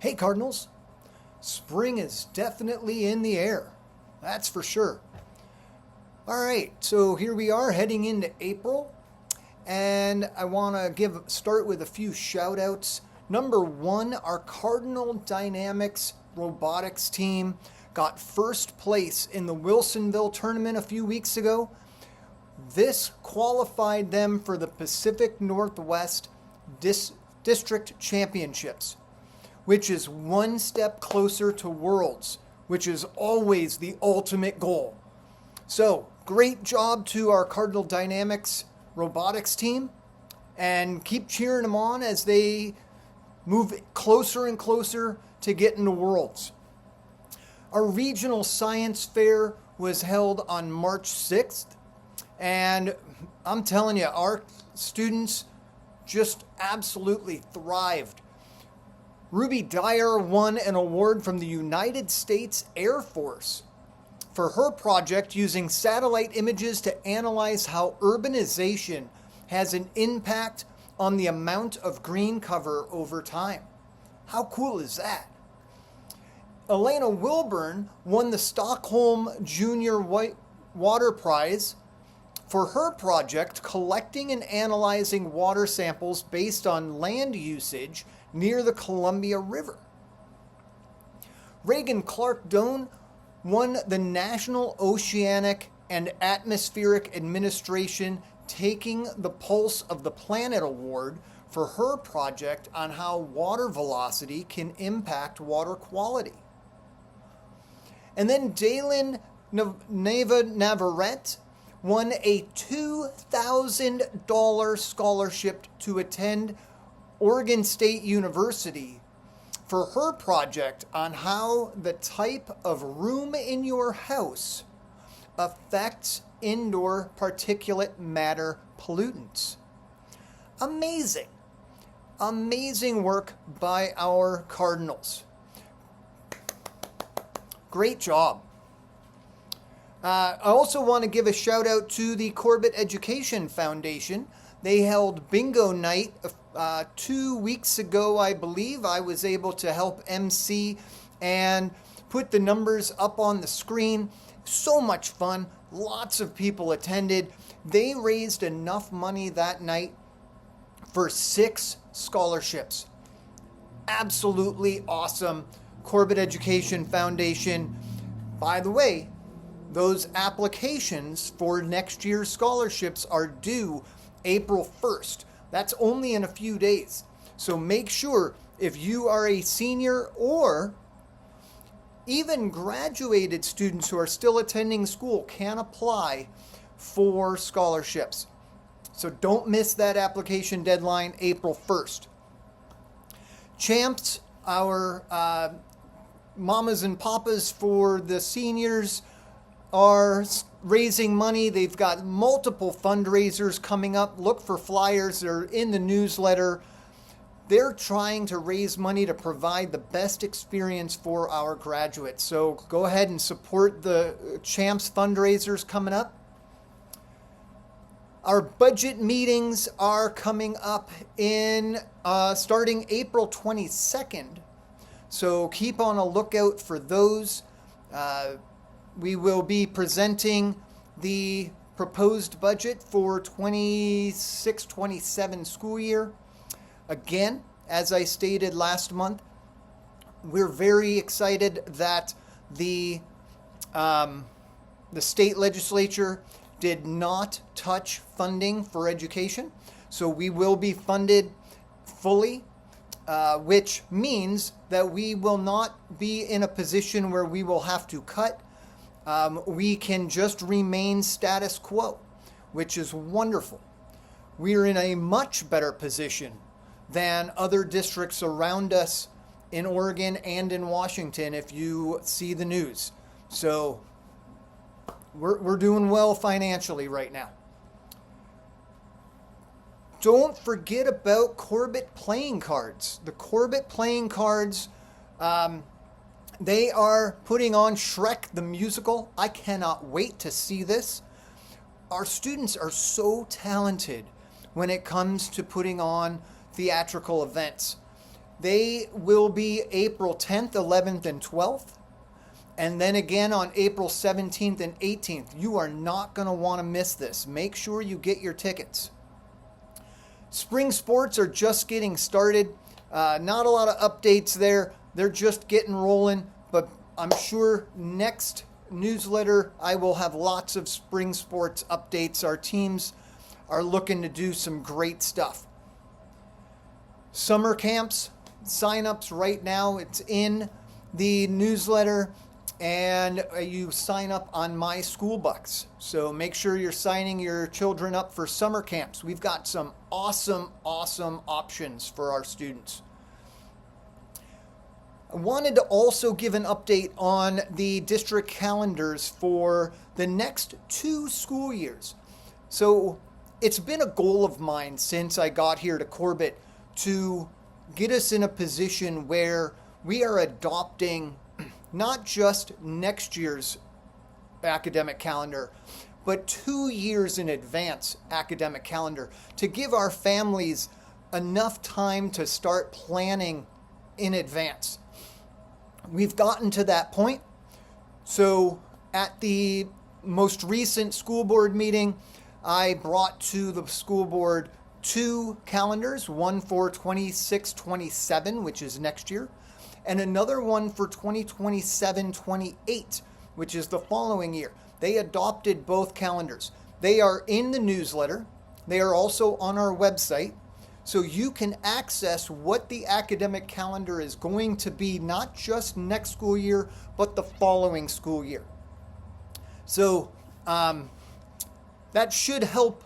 Hey Cardinals, spring is definitely in the air. That's for sure. All right, so here we are heading into April, and I want to start with a few shout outs. Number one, our Cardinal Dynamics robotics team got first place in the Wilsonville tournament a few weeks ago. This qualified them for the Pacific Northwest District Championships, which is one step closer to Worlds, which is always the ultimate goal. So, great job to our Cardinal Dynamics robotics team, and keep cheering them on as they move closer and closer to getting to Worlds. Our regional science fair was held on March 6th, and I'm telling you, our students just absolutely thrived. Ruby Dyer won an award from the United States Air Force for her project using satellite images to analyze how urbanization has an impact on the amount of green cover over time. How cool is that? Elena Wilburn won the Stockholm Junior Water Prize for her project collecting and analyzing water samples based on land usage near the Columbia River. Reagan Clark Doan won the National Oceanic and Atmospheric Administration Taking the Pulse of the Planet Award for her project on how water velocity can impact water quality. And then Dalen Neva Navarrete won a $2,000 scholarship to attend Oregon State University for her project on how the type of room in your house affects indoor particulate matter pollutants. Amazing. Amazing work by our Cardinals. Great job. I also want to give a shout out to the Corbett Education Foundation. They held bingo night 2 weeks ago, I believe. I was able to help MC and put the numbers up on the screen. So much fun. Lots of people attended. They raised enough money that night for 6 scholarships. Absolutely awesome. Corbett Education Foundation. By the way, those applications for next year's scholarships are due April 1st. That's only in a few days. So make sure if you are a senior or even graduated students who are still attending school can apply for scholarships. So don't miss that application deadline, April 1st. Champs, our mamas and papas for the seniors, are raising money. They've got multiple fundraisers coming up. Look for flyers. They're in the newsletter. They're trying to raise money to provide the best experience for our graduates. So go ahead and support the Champs fundraisers coming up. Our budget meetings are coming up in starting April 22nd. So keep on a lookout for those. We will be presenting the proposed budget for 26-27 school year. Again, as I stated last month, we're very excited that the state legislature did not touch funding for education. So we will be funded fully, which means that we will not be in a position where we will have to cut. We can just remain status quo, which is wonderful. We are in a much better position than other districts around us in Oregon and in Washington if you see the news. So we're doing well financially right now. Don't forget about Corbett playing cards. The Corbett playing cards, they are putting on Shrek the Musical. I cannot wait to see this. Our students are so talented when it comes to putting on theatrical events. They will be April 10th, 11th, and 12th. And then again on April 17th and 18th. You are not going to want to miss this. Make sure you get your tickets. Spring sports are just getting started. Not a lot of updates there. They're just getting rolling. But I'm sure next newsletter I will have lots of spring sports updates. Our teams are looking to do some great stuff. Summer camps, sign-ups right now. It's in the newsletter, and you sign up on My School Bucks. So make sure you're signing your children up for summer camps. We've got some awesome options for our students. I wanted to also give an update on the district calendars for the next 2 school years. So it's been a goal of mine since I got here to Corbett to get us in a position where we are adopting not just next year's academic calendar, but 2 years in advance academic calendar to give our families enough time to start planning in advance. We've gotten to that point. So at the most recent school board meeting, I brought to the school board 2 calendars, one for 26-27, which is next year, and another one for 2027-28, which is the following year. They adopted both calendars. They are in the newsletter. They are also on our website, so you can access what the academic calendar is going to be, not just next school year, but the following school year. So that should help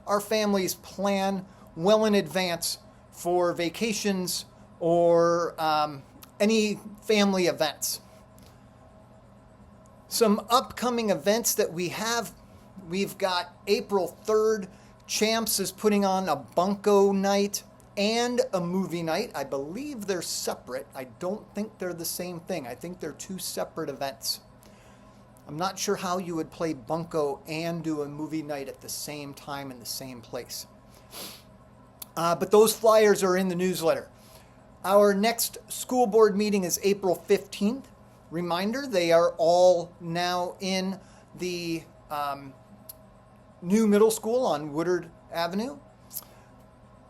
our families plan well in advance for vacations or any family events. Some upcoming events that we have, we've got April 3rd, Champs is putting on a bunco night and a movie night. I believe they're separate. I don't think they're the same thing. I think they're 2 separate events. I'm not sure how you would play bunco and do a movie night at the same time in the same place. But those flyers are in the newsletter. Our next school board meeting is April 15th. Reminder, they are all now in the new middle school on Woodard Avenue.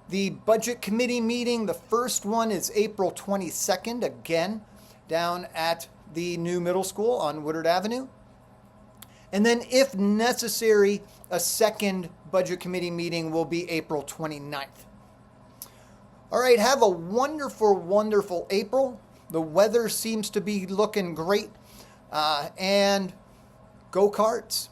The budget committee meeting, the first one is April 22nd, again, down at the new middle school on Woodard Avenue. And then, if necessary, a second budget committee meeting will be April 29th. All right, have a wonderful April. The weather seems to be looking great. And go Cards.